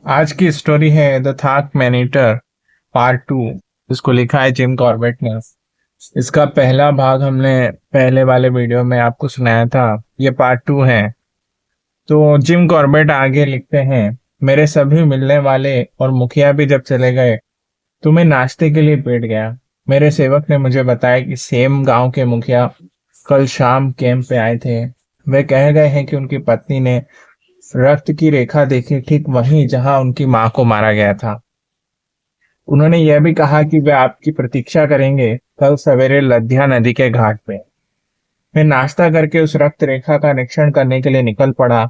आज की स्टोरी है द थाक मैनीटर पार्ट 2। इसको लिखा है जिम कॉर्बेट ने। इसका पहला भाग हमने पहले वाले वीडियो में आपको सुनाया था। ये पार्ट 2 है। तो जिम कॉर्बेट आगे लिखते हैं, मेरे सभी मिलने वाले और मुखिया भी जब चले गए तो मैं नाश्ते के लिए बैठ गया। मेरे सेवक ने मुझे बताया कि सेम गांव के मुखिया कल शाम कैंप पे आए थे। वे कह गए हैं कि उनकी पत्नी ने रक्त की रेखा देखी, ठीक वहीं जहां उनकी मां को मारा गया था। उन्होंने यह भी कहा कि वे आपकी प्रतीक्षा करेंगे कल सवेरे लद्या नदी के घाट पे। मैं नाश्ता करके उस रक्त रेखा का निरीक्षण करने के लिए निकल पड़ा।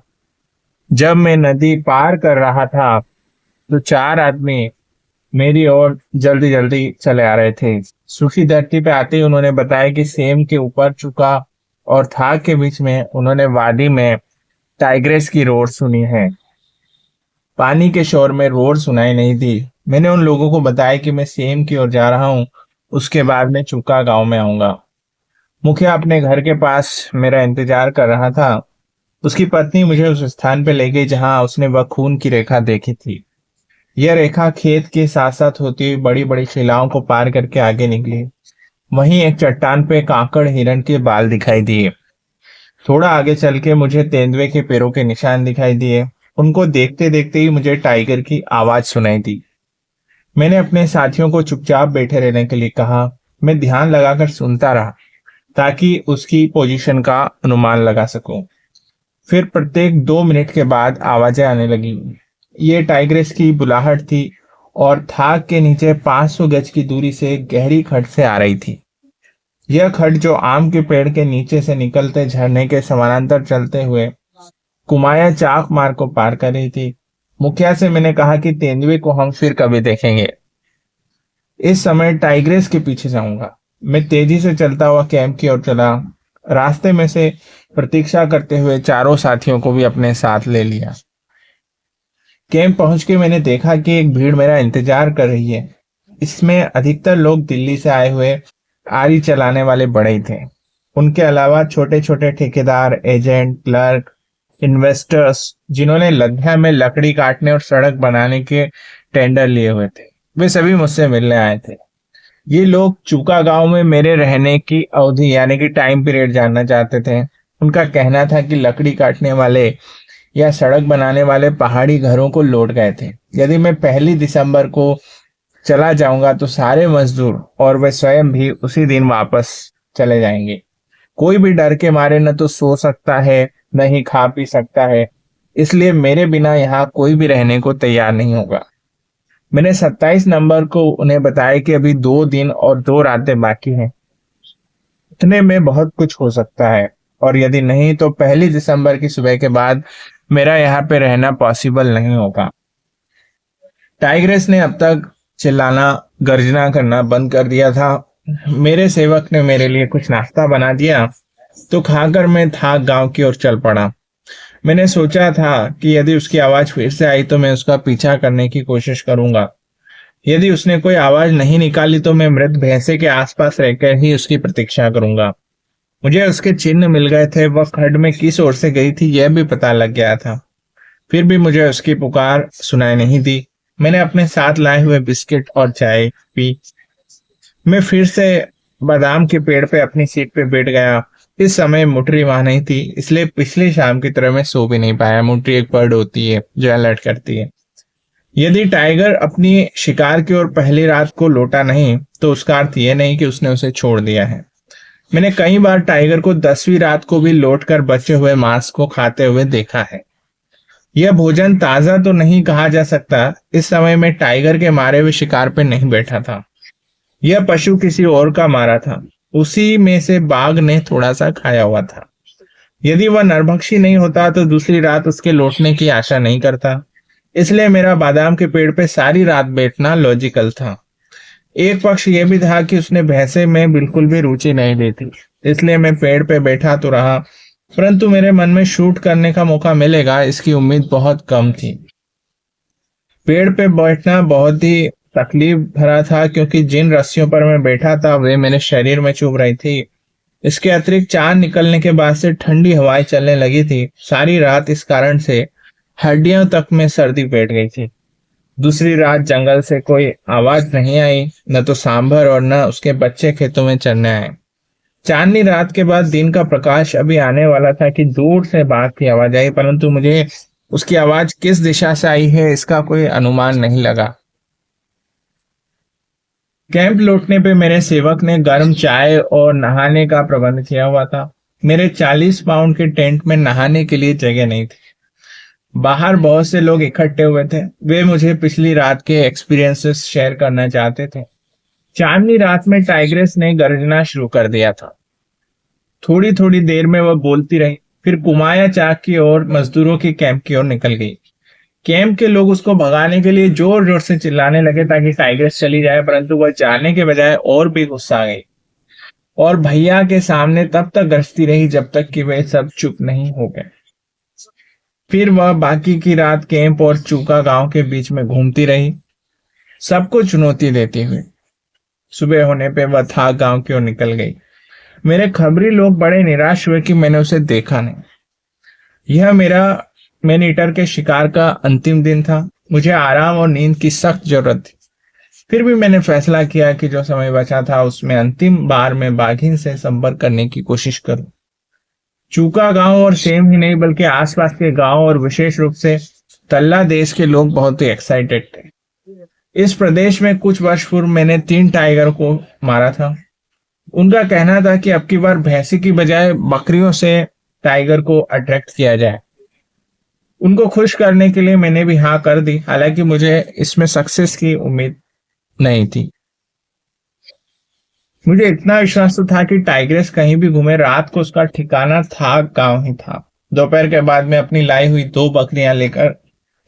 जब मैं नदी पार कर रहा था तो चार आदमी मेरी ओर जल्दी जल्दी चले आ रहे थे। सूखी धरती पे आते ही उन्होंने बताया कि सेम के ऊपर चुका और थाक के बीच में उन्होंने वादी में टाइग्रेस की रोर सुनी है। पानी के शोर में रोर सुनाई नहीं दी। मैंने उन लोगों को बताया कि मैं सेम की ओर जा रहा हूँ, उसके बाद मैं चुका गांव में आऊंगा। मुखिया अपने घर के पास मेरा इंतजार कर रहा था। उसकी पत्नी मुझे उस स्थान पर ले गई जहां उसने वह खून की रेखा देखी थी। यह रेखा खेत के साथ साथ होती हुई बड़ी बड़ी शिलाओं को पार करके आगे निकली। वहीं एक चट्टान पे काकड़ हिरण के बाल दिखाई दिए। थोड़ा आगे चल के मुझे तेंदुए के पैरों के निशान दिखाई दिए। उनको देखते देखते ही मुझे टाइगर की आवाज सुनाई दी। मैंने अपने साथियों को चुपचाप बैठे रहने के लिए कहा। मैं ध्यान लगाकर सुनता रहा ताकि उसकी पोजीशन का अनुमान लगा सकूं। फिर प्रत्येक 2 मिनट के बाद आवाजें आने लगी। ये टाइग्रेस की बुलाहट थी और थाक के नीचे 500 गज की दूरी से गहरी खड्ड से आ रही थी। यह खड्ड जो आम के पेड़ के नीचे से निकलते झरने के समानांतर चलते हुए कुमाया चाक मार्ग को पार कर रही थी। मुखिया से मैंने कहा कि तेंदुए को हम फिर कभी देखेंगे। इस समय टाइग्रेस के पीछे जाऊंगा। मैं तेजी से चलता हुआ कैंप की ओर चला। रास्ते में से प्रतीक्षा करते हुए चारों साथियों को भी अपने साथ ले लिया। कैंप पहुंच के मैंने देखा कि एक भीड़ मेरा इंतजार कर रही है। इसमें अधिकतर लोग दिल्ली से आए हुए आरी चलाने वाले बड़े ही थे। उनके अलावा छोटे छोटे ठेकेदार, एजेंट, क्लर्क, इन्वेस्टर्स जिन्होंने लद्या में लकड़ी काटने और सड़क बनाने के टेंडर लिए हुए थे, वे सभी मुझसे मिलने आए थे। ये लोग चूका गांव में मेरे रहने की अवधि यानी कि टाइम पीरियड जानना चाहते थे। उनका कहना था कि लकड़ी काटने वाले या सड़क बनाने वाले पहाड़ी घरों को लौट गए थे। यदि मैं 1 दिसंबर को चला जाऊंगा तो सारे मजदूर और वे स्वयं भी उसी दिन वापस चले जाएंगे। कोई भी डर के मारे न तो सो सकता है, न ही खा पी सकता है। इसलिए मेरे बिना यहाँ कोई भी रहने को तैयार नहीं होगा। मैंने 27 नंबर को उन्हें बताया कि अभी 2 दिन और 2 रातें बाकी हैं। इतने में बहुत कुछ हो सकता है और यदि नहीं तो 1 दिसंबर की सुबह के बाद मेरा यहाँ पे रहना पॉसिबल नहीं होगा। टाइग्रेस ने अब तक चिल्लाना गर्जना करना बंद कर दिया था। मेरे सेवक ने मेरे लिए कुछ नाश्ता बना दिया तो खाकर मैं थाक गांव की ओर चल पड़ा। मैंने सोचा था कि यदि उसकी आवाज फिर से आई तो मैं उसका पीछा करने की कोशिश करूंगा। यदि उसने कोई आवाज नहीं निकाली तो मैं मृत भैंसे के आसपास रहकर ही उसकी प्रतीक्षा करूंगा। मुझे उसके चिन्ह मिल गए थे। वह खड्ड में किस ओर से गई थी यह भी पता लग गया था। फिर भी मुझे उसकी पुकार सुनाई नहीं दी। मैंने अपने साथ लाए हुए बिस्किट और चाय पी। मैं फिर से बादाम के पेड़ पे अपनी सीट पे बैठ गया। इस समय मुटरी वहां नहीं थी, इसलिए पिछली शाम की तरह मैं सो भी नहीं पाया। मुटरी एक बर्ड होती है जो अलर्ट करती है। यदि टाइगर अपनी शिकार की ओर पहली रात को लौटा नहीं तो उसका अर्थ यह नहीं कि उसने उसे छोड़ दिया है। मैंने कई बार टाइगर को 10वीं रात को भी लौटकर बचे हुए मांस को खाते हुए देखा है। यह भोजन ताजा तो नहीं कहा जा सकता। इस समय मैं टाइगर के मारे हुए शिकार पर नहीं बैठा था। यह पशु किसी और का मारा था। उसी में से बाघ ने थोड़ा सा खाया हुआ था। यदि वह नरभक्षी नहीं होता तो दूसरी रात उसके लौटने की आशा नहीं करता। इसलिए मेरा बादाम के पेड़ पे सारी रात बैठना लॉजिकल था। एक पक्ष यह भी था कि उसने भैंसे में बिल्कुल भी रुचि नहीं ली थी, इसलिए मैं पेड़ पे बैठा तो रहा, परंतु मेरे मन में शूट करने का मौका मिलेगा इसकी उम्मीद बहुत कम थी। पेड़ पे बैठना बहुत ही तकलीफ भरा था क्योंकि जिन रस्सियों पर मैं बैठा था वे मेरे शरीर में चुभ रही थी। इसके अतिरिक्त चांद निकलने के बाद से ठंडी हवाएं चलने लगी थी। सारी रात इस कारण से हड्डियों तक में सर्दी बैठ गई थी। दूसरी रात जंगल से कोई आवाज नहीं आई, न तो सांभर और न उसके बच्चे खेतों में चरने आए। चांदनी रात के बाद दिन का प्रकाश अभी आने वाला था कि दूर से बाघ की आवाज आई, परंतु मुझे उसकी आवाज किस दिशा से आई है इसका कोई अनुमान नहीं लगा। कैंप लौटने पे मेरे सेवक ने गर्म चाय और नहाने का प्रबंध किया हुआ था। मेरे 40 पाउंड के टेंट में नहाने के लिए जगह नहीं थी। बाहर बहुत से लोग इकट्ठे हुए थे, वे मुझे पिछली रात के एक्सपीरियंसेस शेयर करना चाहते थे। चांदनी रात में टाइग्रेस ने गर्जना शुरू कर दिया था। थोड़ी थोड़ी देर में वह बोलती रही, फिर कुमाया चाक की ओर मजदूरों के कैंप की ओर निकल गई। कैंप के लोग उसको भगाने के लिए जोर जोर से चिल्लाने लगे ताकि टाइग्रेस चली जाए, परंतु वह जाने के बजाय और भी गुस्सा आ गई और भैया के सामने तब तक गरजती रही जब तक कि वे सब चुप नहीं हो गए। फिर वह बाकी की रात कैंप और चूका गांव के बीच में घूमती रही, सबको चुनौती देती हुई। सुबह होने पे वह था गांव की ओर निकल गई। मेरे खबरी लोग बड़े निराश हुए कि मैंने उसे देखा नहीं। यह मेरा मैन ईटर के शिकार का अंतिम दिन था। मुझे आराम और नींद की सख्त जरूरत थी। फिर भी मैंने फैसला किया कि जो समय बचा था उसमें अंतिम बार मैं बाघिन से संपर्क करने की कोशिश करूं। चूका गांव और सेम ही नहीं बल्कि आसपास के गांव और विशेष रूप से तल्ला देश के लोग बहुत ही एक्साइटेड थे। इस प्रदेश में कुछ वर्ष पूर्व मैंने 3 टाइगर को मारा था। उनका कहना था कि अब की बार भैंसी की बजाय बकरियों से टाइगर को अट्रैक्ट किया जाए। उनको खुश करने के लिए मैंने भी हाँ कर दी, हालांकि मुझे इसमें सक्सेस की उम्मीद नहीं थी। मुझे इतना विश्वास तो था कि टाइग्रेस कहीं भी घूमे, रात को उसका ठिकाना थाक गांव ही था। दोपहर के बाद मैं अपनी लाई हुई 2 बकरियां लेकर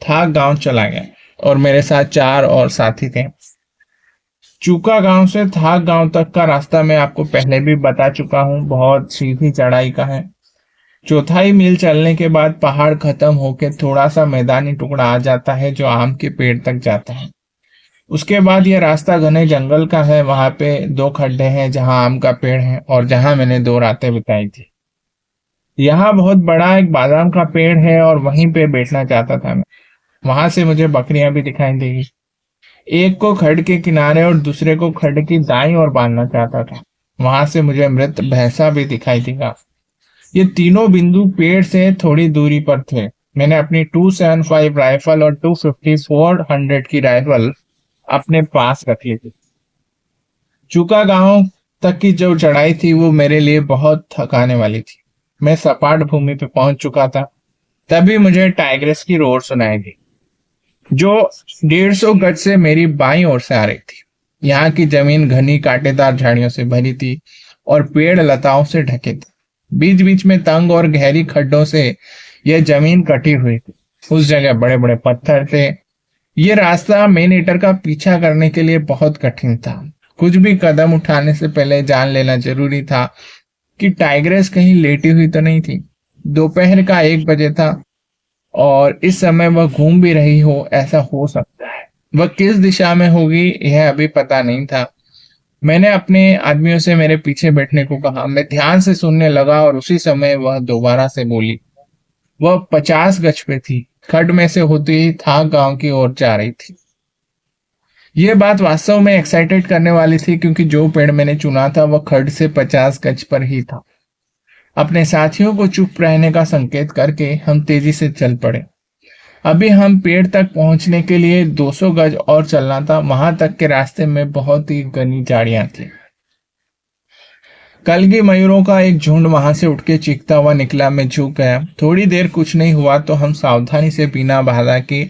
थाक गांव चला गया और मेरे साथ 4 और साथी थे। चूका गांव से थाक गांव तक का रास्ता मैं आपको पहले भी बता चुका हूँ, बहुत सीधी चढ़ाई का है। 4 मील चलने के बाद पहाड़ खत्म होकर थोड़ा सा मैदानी टुकड़ा आ जाता है जो आम के पेड़ तक जाता है। उसके बाद यह रास्ता घने जंगल का है। वहां पे 2 खड्डे हैं जहां आम का पेड़ है और जहां मैंने 2 रातें बिताई थी। यहाँ बहुत बड़ा एक बादाम का पेड़ है और वहीं पे बैठना चाहता था मैं। वहां से मुझे बकरियां भी दिखाई देगी। एक को खड्ड के किनारे और दूसरे को खड्ड की दाईं ओर बांधना चाहता था। वहां से मुझे मृत भैंसा भी दिखाई देगा। ये तीनों बिंदु पेड़ से थोड़ी दूरी पर थे। मैंने अपनी 275 राइफल और 250 400 की राइफल अपने पास रख ली थी। चूका गांव तक की जो चढ़ाई थी वो मेरे लिए बहुत थकाने वाली थी। मैं सपाट भूमि पे पहुंच चुका था। तभी मुझे टाइग्रेस की रोर सुनाई दी जो 150 गज से मेरी बाईं ओर से आ रही थी। यहाँ की जमीन घनी कांटेदार झाड़ियों से भरी थी और पेड़ लताओं से ढके थे। बीच बीच में तंग और गहरी खड्डों से यह जमीन कटी हुई थी। उस जगह बड़े बड़े पत्थर थे। ये रास्ता मेन ईटर का पीछा करने के लिए बहुत कठिन था। कुछ भी कदम उठाने से पहले जान लेना जरूरी था कि टाइग्रेस कहीं लेटी हुई तो नहीं थी। दोपहर का 1 बजे था और इस समय वह घूम भी रही हो, ऐसा हो सकता है। वह किस दिशा में होगी यह अभी पता नहीं था। मैंने अपने आदमियों से मेरे पीछे बैठने को कहा। मैं ध्यान से सुनने लगा और उसी समय वह दोबारा से बोली। वह 50 गज पे थी। खड्ड में से होती ही था गांव की ओर जा रही थी। यह बात वास्तव में एक्साइटेड करने वाली थी क्योंकि जो पेड़ मैंने चुना था वह खड्ड से 50 गज पर ही था। अपने साथियों को चुप रहने का संकेत करके हम तेजी से चल पड़े। अभी हम पेड़ तक पहुंचने के लिए 200 गज और चलना था। वहां तक के रास्ते में बहुत ही घनी झाड़ियां थी। कलगी मयूरों का एक झुंड वहां से उठ के चीखता हुआ निकला। मैं झुक गया। थोड़ी देर कुछ नहीं हुआ तो हम सावधानी से बिना बाधा के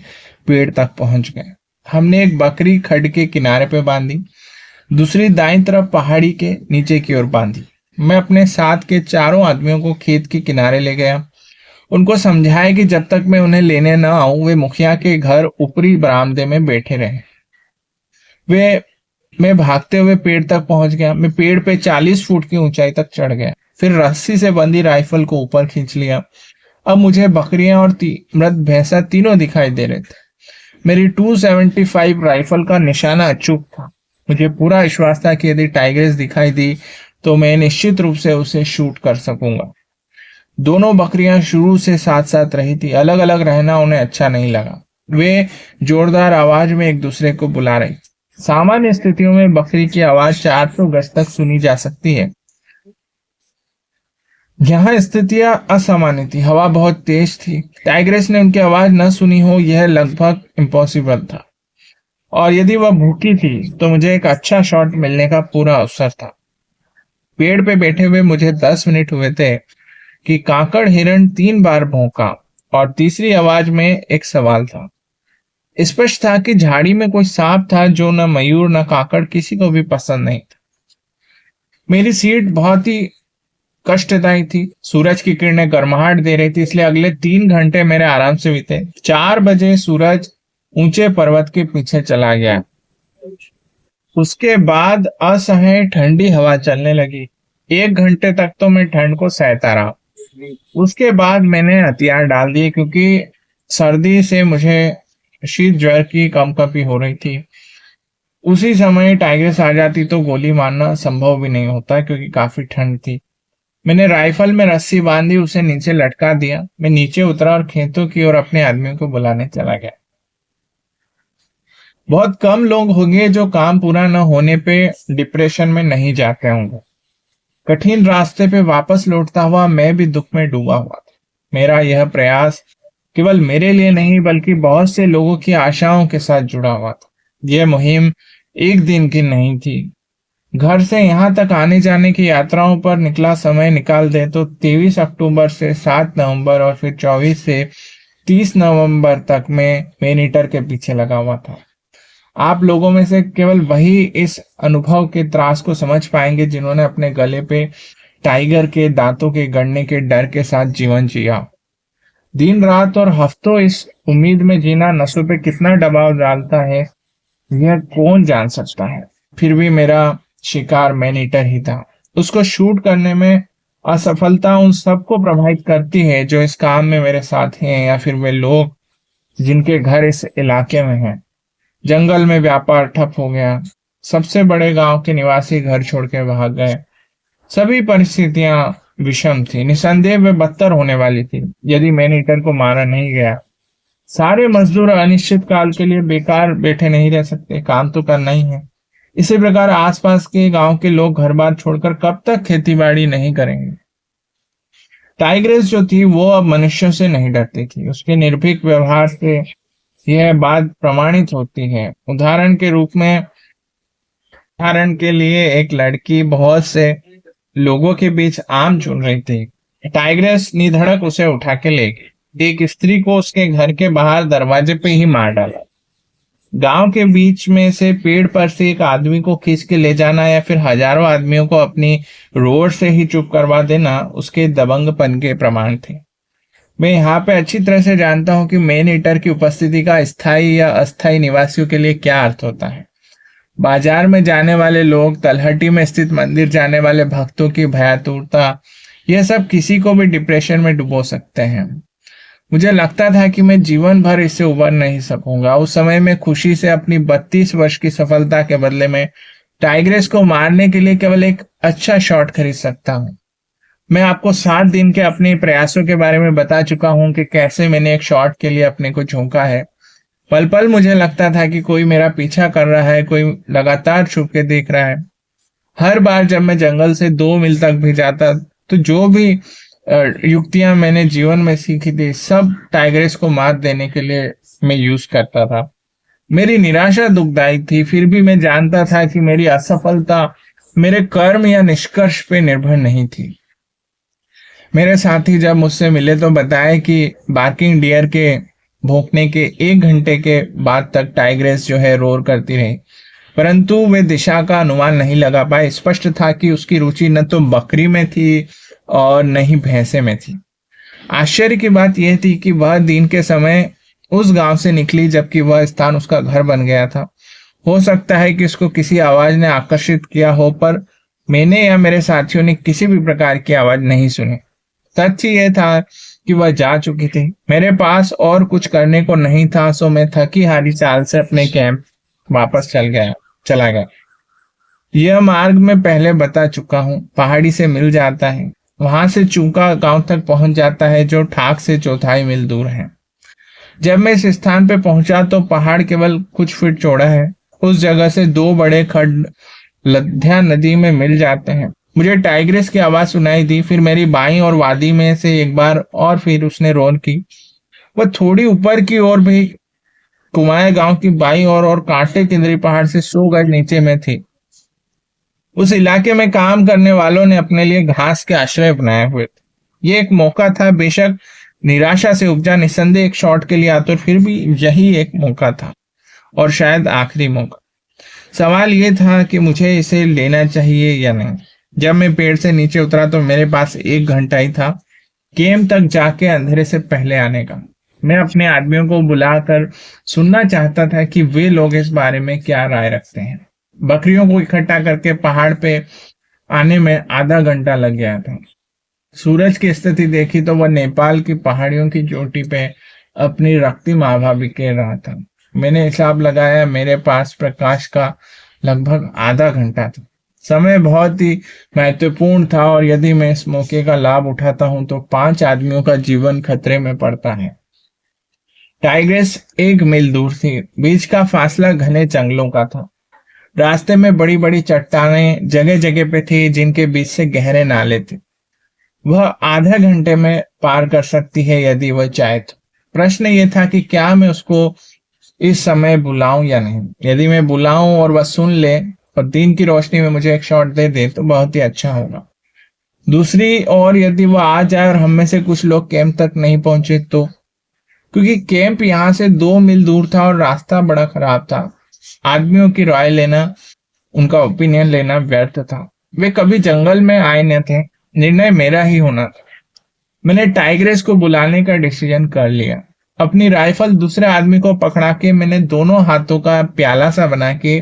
पेड़ तक पहुंच गए। हमने एक बकरी खड्ड के किनारे पे बांधी, दूसरी दाईं तरफ पहाड़ी के नीचे की ओर बांधी। मैं अपने साथ के 4 आदमियों को खेत के किनारे ले गया। उनको समझाया कि जब तक मैं उन्हें लेने न आऊं वे मुखिया के घर ऊपरी बरामदे में बैठे रहे। मैं भागते हुए पेड़ तक पहुंच गया। मैं पेड़ पे 40 फुट की ऊंचाई तक चढ़ गया। फिर रस्सी से बंधी राइफल को ऊपर खींच लिया। अब मुझे बकरियां और मृत भैंसा तीनों दिखाई दे रहे थे। मेरी 275 राइफल का निशाना अचूक था। मुझे पूरा विश्वास था कि यदि टाइग्रेस दिखाई दी तो मैं निश्चित रूप से उसे शूट कर सकूंगा। दोनों बकरियां शुरू से साथ साथ रही थी। अलग अलग रहना उन्हें अच्छा नहीं लगा। वे जोरदार आवाज में एक दूसरे को बुला रही। सामान्य स्थितियों में बकरी की आवाज 400 गज तक सुनी जा सकती है। यहाँ स्थितियां असामान्य थी। हवा बहुत तेज थी। टाइग्रेस ने उनकी आवाज न सुनी हो, यह लगभग इम्पॉसिबल था। और यदि वह भूखी थी तो मुझे एक अच्छा शॉट मिलने का पूरा अवसर था। पेड़ पे बैठे हुए मुझे 10 मिनट हुए थे कि काकड़ हिरण 3 बार भौंका और तीसरी आवाज में एक सवाल था। स्पष्ट था कि झाड़ी में कोई सांप था जो न मयूर न काकड़ किसी को भी पसंद नहीं था। मेरी सीट बहुत ही कष्टदायी थी। सूरज की किरणें गर्माहट दे रही थी, इसलिए अगले 3 घंटे मेरे आराम से बीते। 4 बजे सूरज ऊंचे पर्वत के पीछे चला गया। उसके बाद असह्य ठंडी हवा चलने लगी। 1 घंटे तक तो मैं ठंड को सहता रहा। उसके बाद मैंने हथियार डाल दिए क्योंकि सर्दी से मुझे शीत ज्वर की कंपकपी हो रही थी। उसी समय टाइग्रेस आ जाती तो गोली मारना संभव भी नहीं होता क्योंकि काफी ठंड थी। मैंने राइफल में रस्सी बांधी, उसे नीचे लटका दिया। मैं नीचे उतरा और खेतों की ओर अपने आदमियों को बुलाने चला गया। बहुत कम लोग होंगे जो काम पूरा न होने पे डिप्रेशन में नहीं जाते होंगे। कठिन रास्ते पे वापस लौटता हुआ मैं भी दुख में डूबा हुआ था। मेरा यह प्रयास केवल मेरे लिए नहीं बल्कि बहुत से लोगों की आशाओं के साथ जुड़ा हुआ था। यह मुहिम एक दिन की नहीं थी। घर से यहाँ तक आने जाने की यात्राओं पर निकला समय निकाल दे तो 23 अक्टूबर से 7 नवंबर और फिर 24 से 30 नवंबर तक मैं मेनीटर के पीछे लगा हुआ था। आप लोगों में से केवल वही इस अनुभव के त्रास को समझ पाएंगे जिन्होंने अपने गले पे टाइगर के दांतों के गड़ने के डर के साथ जीवन जिया। दिन रात और हफ्तों इस उम्मीद में जीना नसों पे कितना दबाव डालता है, यह कौन जान सकता है। फिर भी मेरा शिकार मैन ईटर ही था। उसको शूट करने में असफलता उन सबको प्रभावित करती है जो इस काम में मेरे साथ हैं या फिर वे लोग जिनके घर इस इलाके में हैं। जंगल में व्यापार ठप हो गया। सबसे बड़े गांव के निवासी घर छोड़ के भाग गए। सभी परिस्थितियां विषम थी। निसंदेह वे बदतर होने वाली थी यदि मैन ईटर को मारा नहीं गया। सारे मजदूर अनिश्चित काल के लिए बेकार बैठे नहीं रह सकते, काम तो करना ही है। इसी प्रकार आसपास के गांव के लोग घर बार छोड़कर कब तक खेती बाड़ी नहीं करेंगे। टाइग्रेस जो थी वो अब मनुष्यों से नहीं डरती थी। उसके निर्भीक व्यवहार से यह बात प्रमाणित होती है। उदाहरण के लिए एक लड़की बहुत से लोगों के बीच आम चुन रही थी। टाइग्रेस निधड़क उसे उठा के ले गई। एक स्त्री को उसके घर के बाहर दरवाजे पे ही मार डाला। गांव के बीच में से पेड़ पर से एक आदमी को खींच के ले जाना या फिर हजारों आदमियों को अपनी रोड से ही चुप करवा देना उसके दबंगपन के प्रमाण थे। मैं यहाँ पे अच्छी तरह से जानता हूँ कि मैन ईटर की उपस्थिति का स्थायी या अस्थायी निवासियों के लिए क्या अर्थ होता है। बाजार में जाने वाले लोग, तलहटी में स्थित मंदिर जाने वाले भक्तों की भयातुरता, यह सब किसी को भी डिप्रेशन में डुबो सकते हैं। मुझे लगता था कि मैं जीवन भर इससे उबर नहीं सकूंगा। उस समय मैं खुशी से अपनी 32 वर्ष की सफलता के बदले में टाइग्रेस को मारने के लिए केवल एक अच्छा शॉट खरीद सकता हूँ। मैं आपको 7 दिन के अपने प्रयासों के बारे में बता चुका हूँ कि कैसे मैंने एक शॉट के लिए अपने को झोंका है। पल पल मुझे लगता था कि कोई मेरा पीछा कर रहा है, कोई लगातार छुप के देख रहा है। हर बार जब मैं जंगल से 2 मील तक भी जाता तो जो भी युक्तियां मैंने जीवन में सीखी थी सब टाइग्रेस को मात देने के लिए मैं यूज करता था। मेरी निराशा दुखदायी थी, फिर भी मैं जानता था कि मेरी असफलता मेरे कर्म या निष्कर्ष पे निर्भर नहीं थी। मेरे साथी जब मुझसे मिले तो बताए कि बार्किंग डियर के भौंकने के 1 घंटे के बाद तक टाइग्रेस जो है रोर करती रही, परंतु वे दिशा का अनुमान नहीं लगा पाए। स्पष्ट था कि उसकी रुचि न तो बकरी में थी और न ही भैंसे में थी। आश्चर्य की बात यह थी कि वह दिन के समय उस गांव से निकली जबकि वह स्थान उसका घर बन गया था। हो सकता है कि उसको किसी आवाज ने आकर्षित किया हो, पर मैंने या मेरे साथियों ने किसी भी प्रकार की आवाज नहीं सुनी। तथ्य यह था कि वह जा चुकी थी। मेरे पास और कुछ करने को नहीं था, सो मैं थकी हारी चाल से अपने कैंप वापस चला गया। यह मार्ग मैं पहले बता चुका हूँ। पहाड़ी से मिल जाता है, वहां से चूका गांव तक पहुंच जाता है जो ठाक से 1/4 मील दूर है। जब मैं इस स्थान पे पहुंचा तो पहाड़ केवल कुछ फीट चौड़ा है। उस जगह से दो बड़े खड्ड लद्या नदी में मिल जाते हैं। मुझे टाइग्रेस की आवाज सुनाई दी, फिर मेरी बाई और वादी में से एक बार और फिर उसने रोर की। वह थोड़ी ऊपर की ओर भी कुमाए गांव की बाई और कांटे किंदरी पहाड़ से 100 गज नीचे में थी। उस इलाके में काम करने वालों ने अपने लिए घास के आश्रय बनाए हुए थे। ये एक मौका था, बेशक निराशा से उपजा, निस्संदेह एक शॉट के लिए आतुर, फिर भी यही एक मौका था और शायद आखिरी मौका। सवाल ये था कि मुझे इसे लेना चाहिए या नहीं। जब मैं पेड़ से नीचे उतरा तो मेरे पास 1 घंटा ही था कैंप तक जाके अंधेरे से पहले आने का। मैं अपने आदमियों को बुलाकर सुनना चाहता था कि वे लोग इस बारे में क्या राय रखते हैं। बकरियों को इकट्ठा करके पहाड़ पे आने में आधा घंटा लग गया था। सूरज की स्थिति देखी तो वह नेपाल की पहाड़ियों की चोटी पे अपनी रक्तिम आभा बिखेर रहा था। मैंने हिसाब लगाया, मेरे पास प्रकाश का लगभग आधा घंटा था। समय बहुत ही महत्वपूर्ण था और यदि मैं इस मौके का लाभ उठाता हूं तो 5 आदमियों का जीवन खतरे में पड़ता है। टाइग्रेस 1 मील दूर थी। बीच का फासला घने जंगलों का था। रास्ते में बड़ी बड़ी चट्टानें जगह जगह पे थी जिनके बीच से गहरे नाले थे। वह आधे घंटे में पार कर सकती है यदि वह चाहे तो। प्रश्न ये था कि क्या मैं उसको इस समय बुलाऊं या नहीं। यदि मैं बुलाऊं और वह सुन ले और दिन की रोशनी में मुझे एक शॉट दे दे तो बहुत ही अच्छा होगा। दूसरी ओर यदि वह आ जाए और हम में से कुछ लोग कैंप तक नहीं पहुंचे तो, क्योंकि कैंप यहाँ से 2 मील दूर था और रास्ता बड़ा खराब था, आदमियों की राय लेना, उनका ओपिनियन लेना व्यर्थ था। वे कभी जंगल में आए न थे। निर्णय मेरा ही होना था। मैंने टाइग्रेस को बुलाने का डिसीजन कर लिया। अपनी राइफल दूसरे आदमी को पकड़ा के मैंने दोनों हाथों का प्याला सा बना के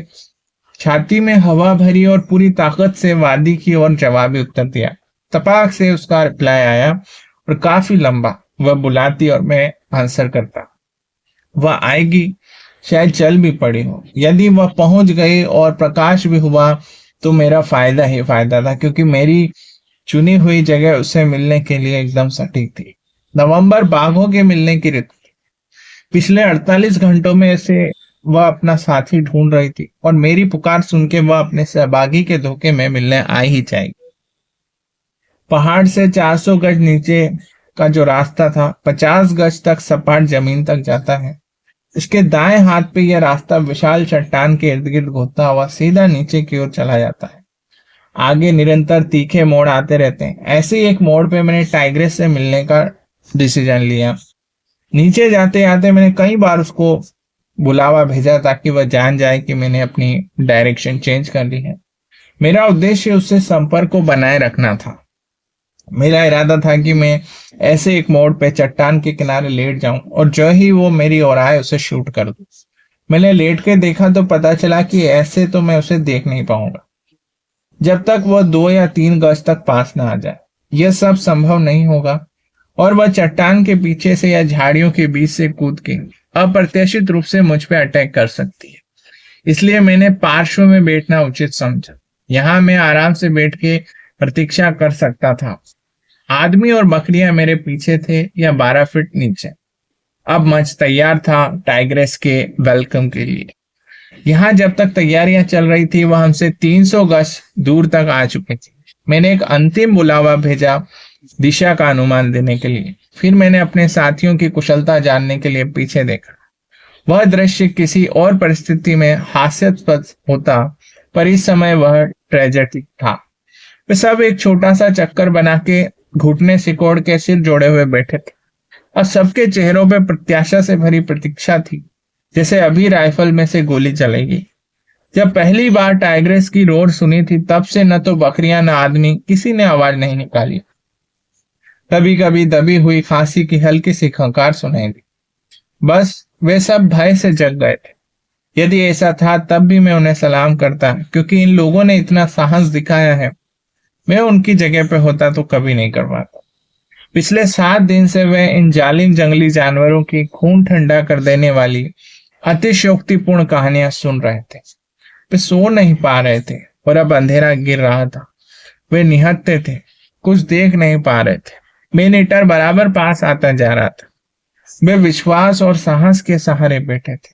छाती में हवा भरी और पूरी ताकत से वादी की ओर जवाबी उत्तर दिया। तपाक से उसका रिप्लाई आया और काफी लंबा। वह बुलाती और मैं आंसर करता। वह आएगी, शायद चल भी पड़ी हो। यदि वह पहुंच गई और प्रकाश भी हुआ तो मेरा फायदा ही फायदा था, क्योंकि मेरी चुनी हुई जगह उससे मिलने के लिए एकदम सटीक थी। नवंबर बाघों के मिलने की ऋतु। पिछले 48 घंटों में से वह अपना साथी ढूंढ रही थी और मेरी पुकार सुन के वह अपने सहभागी के धोखे में मिलने आ ही जाएगी। पहाड़ से 400 गज नीचे का जो रास्ता था 50 गज तक सपाट जमीन तक जाता है। इसके दाएं हाथ पे यह रास्ता विशाल चट्टान के इर्द गिर्द घूमता हुआ सीधा नीचे की ओर चला जाता है। आगे निरंतर तीखे मोड़ आते रहते हैं। ऐसे ही एक मोड़ पे मैंने टाइग्रेस से मिलने का डिसीजन लिया। नीचे जाते जाते मैंने कई बार उसको बुलावा भेजा ताकि वह जान जाए कि मैंने अपनी डायरेक्शन चेंज कर ली है। मेरा उद्देश्य उससे संपर्क को बनाए रखना था। मेरा इरादा था कि मैं ऐसे एक मोड़ पे चट्टान के किनारे लेट जाऊं और जो ही वो मेरी ओर आए उसे शूट कर दूं। मैंने लेट के देखा तो पता चला कि ऐसे तो मैं उसे देख नहीं पाऊंगा जब तक वह 2 या 3 गज तक पास ना आ जाए। यह सब संभव नहीं होगा और वह चट्टान के पीछे से या झाड़ियों के बीच से कूद के अप्रत्याशित रूप से मुझ पे अटैक कर सकती है। इसलिए मैंने पार्श्व में बैठना उचित समझा। यहाँ मैं आराम से बैठ के प्रतीक्षा कर सकता था। आदमी और बकरियां मेरे पीछे थे या 12 फीट नीचे। अब मंच तैयार था टाइग्रेस के वेलकम के लिए। यहाँ जब तक तैयारियां चल रही थी वह हमसे 300 गज दूर तक आ चुके थे। मैंने एक अंतिम बुलावा भेजा दिशा का अनुमान देने के लिए। फिर मैंने अपने साथियों की कुशलता जानने के लिए पीछे देखा। वह दृश्य किसी और परिस्थिति में हास्यास्पद होता, पर इस समय वह ट्रेजेडी था। वे सब एक छोटा सा चक्कर बना के घुटने सिकोड़ के सिर जोड़े हुए बैठे थे और सबके चेहरों पे प्रत्याशा से भरी प्रतीक्षा थी, जैसे अभी राइफल में से गोली चलेगी। जब पहली बार टाइग्रेस की रोर सुनी थी तब से न तो बकरियां न आदमी किसी ने आवाज नहीं निकाली। कभी कभी दबी हुई खांसी की हल्की सी खंकार सुनाई दी। बस वे सब भय से जग गए थे। यदि ऐसा था तब भी मैं उन्हें सलाम करता, क्योंकि इन लोगों ने इतना साहस दिखाया है। मैं उनकी जगह पे होता तो कभी नहीं कर पाता। पिछले 7 दिन से वे इन जालिम जंगली जानवरों की खून ठंडा कर देने वाली अतिशयोक्तिपूर्ण कहानियां सुन रहे थे। वे सो नहीं पा रहे थे और अब अंधेरा गिर रहा था। वे निहत्थे थे, कुछ देख नहीं पा रहे थे। मेनीटर बराबर पास आता जा रहा था। वे विश्वास और साहस के सहारे बैठे थे।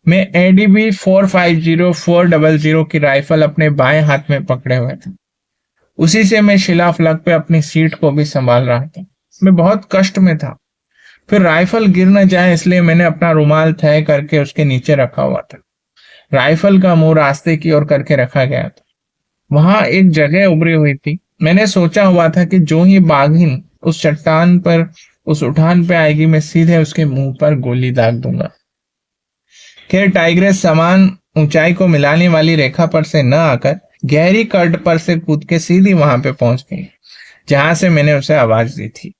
मैं एडीबी 450 की राइफल अपने बाएं हाथ में पकड़े हुए था। उसी से मैं शिलाफलक पे अपनी सीट को भी संभाल रहा था। मैं बहुत कष्ट में था। फिर राइफल गिर न जाए इसलिए मैंने अपना रुमाल तय करके उसके नीचे रखा हुआ था। राइफल का मुंह रास्ते की ओर करके रखा गया था। वहां एक जगह उभरी हुई थी। मैंने सोचा हुआ था कि जो ही बाघिन उस चट्टान पर, उस उठान पे आएगी, मैं सीधे उसके मुंह पर गोली दाग दूंगा। खैर टाइग्रेस समान ऊंचाई को मिलाने वाली रेखा पर से न आकर गहरी कट पर से कूद के सीधी वहां पे पहुंच गई जहां से मैंने उसे आवाज दी थी।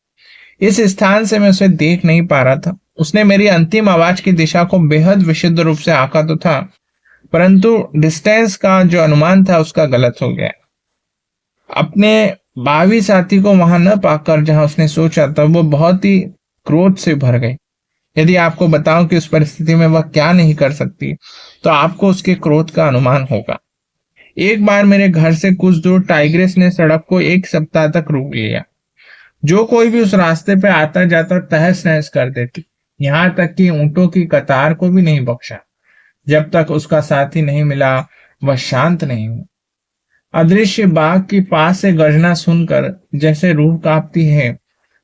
इस स्थान से मैं उसे देख नहीं पा रहा था। उसने मेरी अंतिम आवाज की दिशा को बेहद विशुद्ध रूप से आंका तो था, परंतु डिस्टेंस का जो अनुमान था उसका गलत हो गया। अपने बावी साथी को वहां न पाकर जहां उसने सोचा था, वो बहुत ही क्रोध से भर गई। यदि आपको बताऊं कि उस परिस्थिति में वह क्या नहीं कर सकती, तो आपको उसके क्रोध का अनुमान होगा। एक बार मेरे घर से कुछ दूर टाइग्रेस ने सड़क को 1 सप्ताह तक रोक लिया। जो कोई भी उस रास्ते पे आता जाता तहस नहस कर देती, यहां तक कि ऊंटों की कतार को भी नहीं बख्शा। जब तक उसका साथी नहीं मिला, वह शांत नहीं हुआ। अदृश्य बाघ की पास से गर्जना सुनकर जैसे रूह कांपती है।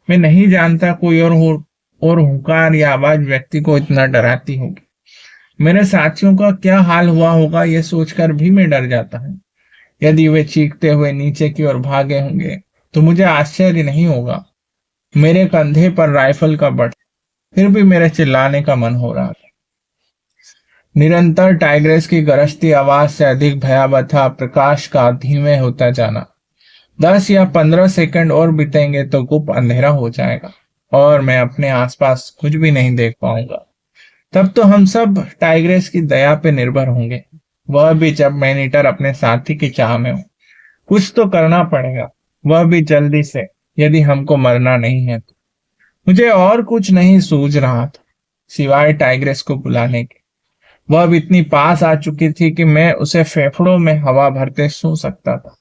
मैं नहीं जानता कोई और हुंकार या आवाज व्यक्ति को इतना डराती होगी। मेरे साथियों का क्या हाल हुआ होगा, यह सोचकर भी मैं डर जाता हूँ। यदि वे चीखते हुए नीचे की ओर भागे होंगे तो मुझे आश्चर्य नहीं होगा। मेरे कंधे पर राइफल का बट, फिर भी मेरे चिल्लाने का मन हो रहा था। निरंतर टाइग्रेस की गरजती आवाज से अधिक भयावह था प्रकाश का धीमे होता जाना। 10 या 15 सेकंड और बीतेंगे तो गुप्त अंधेरा हो जाएगा और मैं अपने आसपास कुछ भी नहीं देख पाऊंगा। तब तो हम सब टाइग्रेस की दया पे निर्भर होंगे, वह भी जब मैनीटर अपने साथी की चाह में हो। कुछ तो करना पड़ेगा, वह भी जल्दी से, यदि हमको मरना नहीं है तो। मुझे और कुछ नहीं सूझ रहा था सिवाय टाइग्रेस को बुलाने के। वह अब इतनी पास आ चुकी थी कि मैं उसे फेफड़ों में हवा भरते सुन सकता था।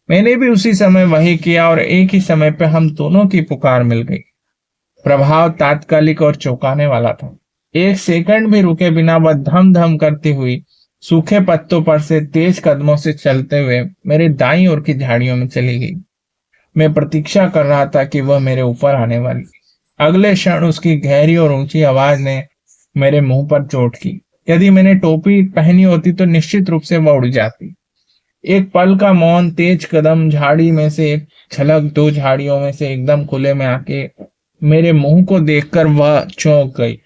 मैंने भी उसी समय वही किया और एक ही समय पे हम दोनों की पुकार मिल गई। प्रभाव तात्कालिक और चौंकाने वाला था। 1 सेकंड भी रुके बिना वह धम धम करती हुई सूखे पत्तों पर से तेज कदमों से चलते हुए मेरे दाईं ओर की झाड़ियों में चली गई। मैं प्रतीक्षा कर रहा था कि वह मेरे ऊपर आने वाली। अगले क्षण उसकी गहरी और ऊंची आवाज ने मेरे मुंह पर चोट की। यदि मैंने टोपी पहनी होती तो निश्चित रूप से वह उड़ जाती। एक पल का मौन, तेज कदम, झाड़ी में से एक झलक, 2 झाड़ियों में से एकदम खुले में आके मेरे मुंह को देखकर वह चौंक गई।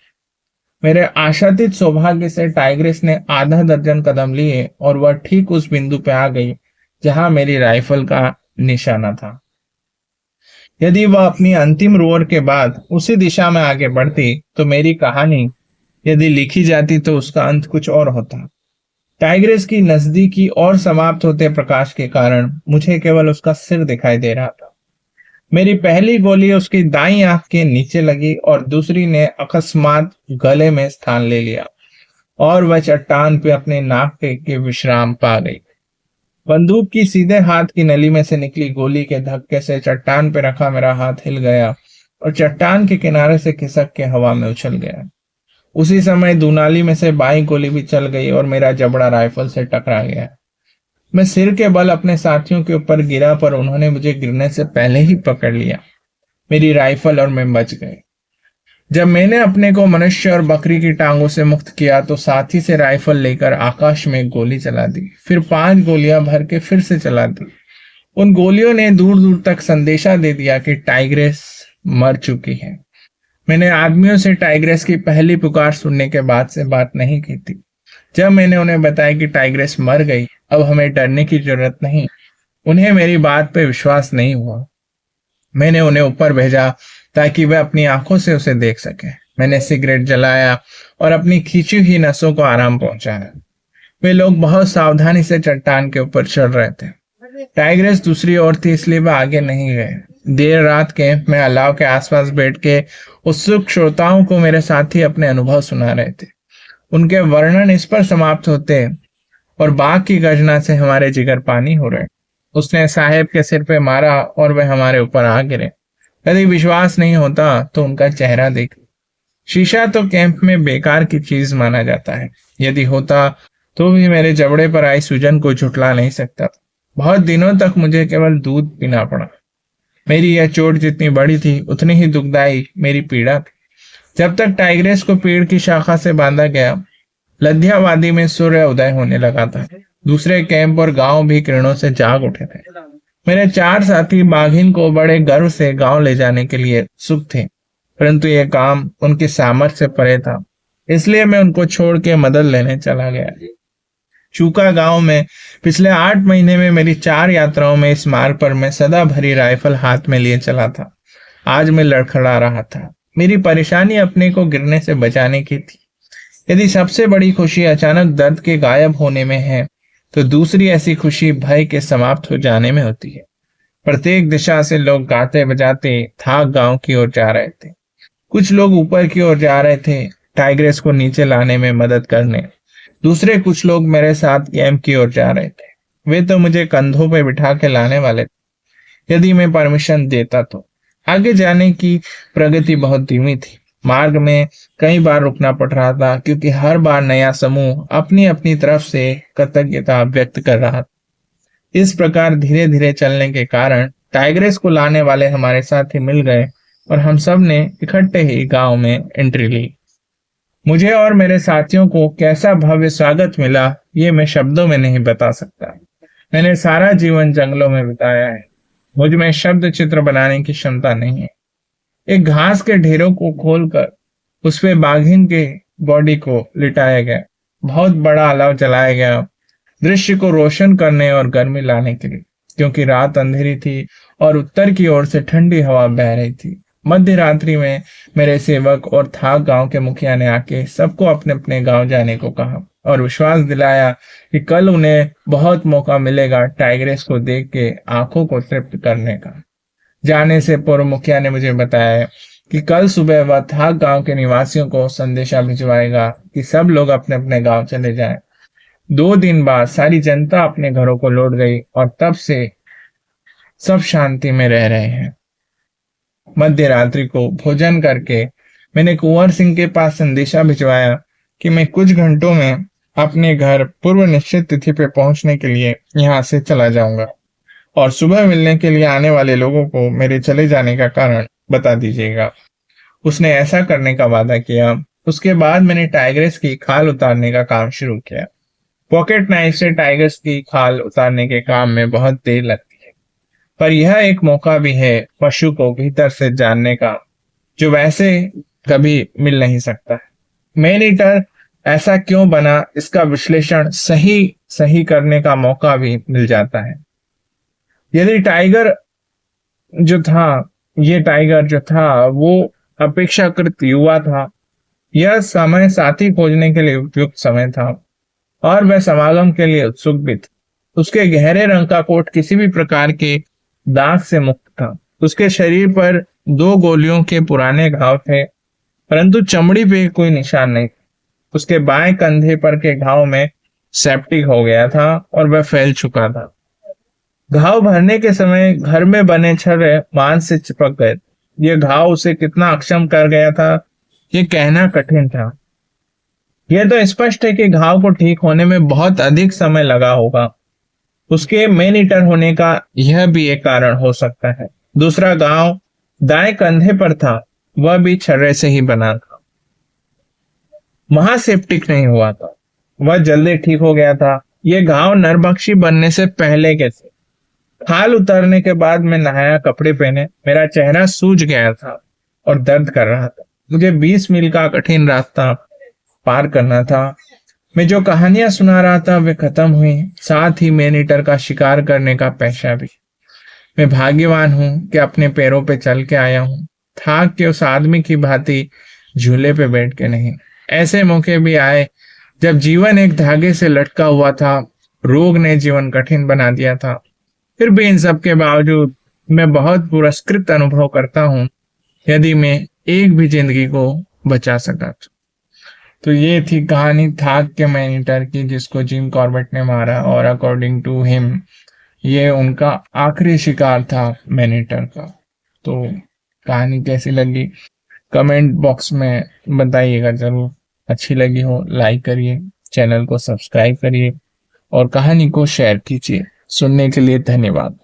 मेरे आशातीत सौभाग्य से टाइग्रेस ने आधा दर्जन कदम लिए और वह ठीक उस बिंदु पे आ गई जहां मेरी राइफल का निशाना था। यदि वह अपनी अंतिम रोर के बाद उसी दिशा में आगे बढ़ती तो मेरी कहानी यदि लिखी जाती तो उसका अंत कुछ और होता। टाइग्रेस की नजदीकी और समाप्त होते प्रकाश के कारण मुझे केवल उसका सिर दिखाई दे रहा था। मेरी पहली गोली उसकी दाईं आंख के नीचे लगी और दूसरी ने अकस्मात गले में स्थान ले लिया और वह चट्टान पे अपने नाक के विश्राम पा गई। बंदूक की सीधे हाथ की नली में से निकली गोली के धक्के से चट्टान पे रखा मेरा हाथ हिल गया और चट्टान के किनारे से खिसक के हवा में उछल गया। उसी समय दूनाली में से बाई गोली भी चल गई और मेरा जबड़ा राइफल से टकरा गया। मैं सिर के बल अपने साथियों के ऊपर गिरा पर उन्होंने मुझे गिरने से पहले ही पकड़ लिया। मेरी राइफल और मैं बच गए। जब मैंने अपने को मनुष्य और बकरी की टांगों से मुक्त किया तो साथी से राइफल लेकर आकाश में गोली चला दी, फिर 5 गोलियां भर के फिर से चला दी। उन गोलियों ने दूर दूर तक संदेशा दे दिया कि टाइग्रेस मर चुकी है। मैंने आदमियों से टाइग्रेस की पहली पुकार सुनने के बाद से बात नहीं की थी। जब मैंने उन्हें बताया कि टाइग्रेस मर गई, अब हमें डरने की जरूरत नहीं, उन्हें मेरी बात पे विश्वास नहीं हुआ। मैंने उन्हें ऊपर भेजा ताकि वे अपनी आंखों से उसे देख सके। मैंने सिगरेट जलाया और अपनी खींची हुई नसों को आराम पहुंचाया। वे लोग बहुत सावधानी से चट्टान के ऊपर चढ़ रहे थे। टाइग्रेस दूसरी ओर थी इसलिए वे आगे नहीं गए। देर रात कैंप में अलाव के आसपास बैठ के उत्सुक श्रोताओं को मेरे साथी अपने अनुभव सुना रहे थे। उनके वर्णन इस पर समाप्त होते और बाघ की गर्जना से हमारे जिगर पानी हो रहे। उसने साहेब के सिर पे मारा और वे हमारे ऊपर आ गिरे। यदि विश्वास नहीं होता तो उनका चेहरा देख। शीशा तो कैंप में बेकार की चीज माना जाता है। यदि होता तो भी मेरे जबड़े पर आई सूजन को झुठला नहीं सकता था। बहुत दिनों तक मुझे केवल दूध पीना पड़ा। मेरी यह चोट जितनी बड़ी थी उतनी ही दुखदाई मेरी पीड़ा थी। जब तक टाइग्रेस को पेड़ की शाखा से बांधा गया, लद्यावादी में सूर्य उदय होने लगा था। दूसरे कैंप और गांव भी किरणों से जाग उठे थे। मेरे 4 साथी बाघिन को बड़े गर्व से गांव ले जाने के लिए उत्सुक थे, परंतु यह काम उनकी सामर्थ्य से परे था। इसलिए मैं उनको छोड़ के मदद लेने चला गया। चूका गांव में पिछले 8 महीने में मेरी 4 यात्राओं में इस मार्ग पर मैं सदा भरी राइफल हाथ में लिए चला था। आज मैं लड़खड़ा रहा था। मेरी परेशानी अपने को गिरने से बचाने की थी। यदि सबसे बड़ी खुशी अचानक दर्द के गायब होने में है, तो दूसरी ऐसी खुशी भय के समाप्त हो जाने में होती है। प्रत्येक दिशा से लोग गाते बजाते थाक गांव की ओर जा रहे थे। कुछ लोग ऊपर की ओर जा रहे थे, टाइग्रेस को नीचे लाने में मदद करने। दूसरे कुछ लोग मेरे साथ कैंप की ओर जा रहे थे। वे तो मुझे कंधों पर बिठा के लाने वाले थे, यदि मैं परमिशन देता तो। आगे जाने की प्रगति बहुत धीमी थी। मार्ग में कई बार रुकना पड़ रहा था, क्योंकि हर बार नया समूह अपनी अपनी तरफ से कृतज्ञता व्यक्त कर रहा था। इस प्रकार धीरे धीरे चलने के कारण टाइग्रेस को लाने वाले हमारे साथी मिल गए और हम सब ने इकट्ठे ही गांव में एंट्री ली। मुझे और मेरे साथियों को कैसा भव्य स्वागत मिला, ये मैं शब्दों में नहीं बता सकता। मैंने सारा जीवन जंगलों में बिताया है। मुझ में शब्द चित्र बनाने की क्षमता नहीं है। एक घास के ढेरों को खोलकर उस पे बाघिन के बॉडी को लिटाया गया। बहुत बड़ा अलाव जलाया गया, दृश्य को रोशन करने और गर्मी लाने के लिए, क्योंकि रात अंधेरी थी और उत्तर की ओर से ठंडी हवा बह रही थी। मध्य रात्रि में मेरे सेवक और थाक गांव के मुखिया ने आके सबको अपने अपने गांव जाने को कहा और विश्वास दिलाया कि कल उन्हें बहुत मौका मिलेगा टाइग्रेस को देख के आंखों को तृप्त करने का। जाने से पूर्व मुखिया ने मुझे बताया कि कल सुबह वह थाक गांव के निवासियों को संदेशा भिजवाएगा कि सब लोग अपने अपने गांव चले जाएं। 2 दिन बाद सारी जनता अपने घरों को लौट गई और तब से सब शांति में रह रहे हैं। मध्य रात्रि को भोजन करके मैंने कुंवर सिंह के पास संदेशा भिजवाया कि मैं कुछ घंटों में अपने घर पूर्व निश्चित तिथि पे पहुंचने के लिए यहाँ से चला जाऊंगा और सुबह मिलने के लिए आने वाले लोगों को मेरे चले जाने का कारण बता दीजिएगा। उसने ऐसा करने का वादा किया। उसके बाद मैंने टाइग्रेस की खाल उतारने का काम शुरू किया। पॉकेट नाइफ से टाइग्रेस की खाल उतारने के काम में बहुत देर लगती है, पर यह एक मौका भी है पशु को भीतर से जानने का, जो वैसे कभी मिल नहीं सकता है। मैन ईटर ऐसा क्यों बना, इसका विश्लेषण सही करने का मौका भी मिल जाता है। यदि टाइगर जो था वो अपेक्षाकृत युवा था, यह समय साथी खोजने के लिए उपयुक्त समय था और वह समागम के लिए उत्सुक भी था। उसके गहरे रंग का कोट किसी भी प्रकार के दाग से मुक्त था। उसके शरीर पर 2 गोलियों के पुराने घाव थे, परंतु चमड़ी पे कोई निशान नहीं। उसके बाएं कंधे पर के घाव में सेप्टिक हो गया था और वह फैल चुका था। घाव भरने के समय घर में बने छर्रे मांस से चिपक गए। ये घाव उसे कितना अक्षम कर गया था, ये कहना कठिन था। यह तो स्पष्ट है कि घाव को ठीक होने में बहुत अधिक समय लगा होगा। उसके मैन ईटर होने का यह भी एक कारण हो सकता है। दूसरा घाव दाएं कंधे पर था, वह भी छर्रे से ही बना था। महासेप्टिक नहीं हुआ था, वह जल्दी ठीक हो गया था। यह घाव नरभक्षी बनने से पहले के थे। खाल उतारने के बाद मैं नहाया, कपड़े पहने। मेरा चेहरा सूज गया था और दर्द कर रहा था। मुझे 20 मील का कठिन रास्ता पार करना था। मैं जो कहानियां सुना रहा था वे खत्म हुई, साथ ही मैन ईटर का शिकार करने का पेशा भी। मैं भाग्यवान हूं कि अपने पैरों पे चल के आया हूं, थाक के उस आदमी की भांति झूले पे बैठ के नहीं। ऐसे मौके भी आए जब जीवन एक धागे से लटका हुआ था, रोग ने जीवन कठिन बना दिया था। फिर भी इन सब के बावजूद मैं बहुत पुरस्कृत अनुभव करता हूँ, यदि मैं एक भी जिंदगी को बचा सका तो। ये थी कहानी थाक के मैन ईटर की, जिसको जिम कॉर्बेट ने मारा और अकॉर्डिंग टू हिम ये उनका आखिरी शिकार था मैन ईटर का। तो कहानी कैसी लगी कमेंट बॉक्स में बताइएगा जरूर। अच्छी लगी हो लाइक करिए, चैनल को सब्सक्राइब करिए और कहानी को शेयर कीजिए। सुनने के लिए धन्यवाद।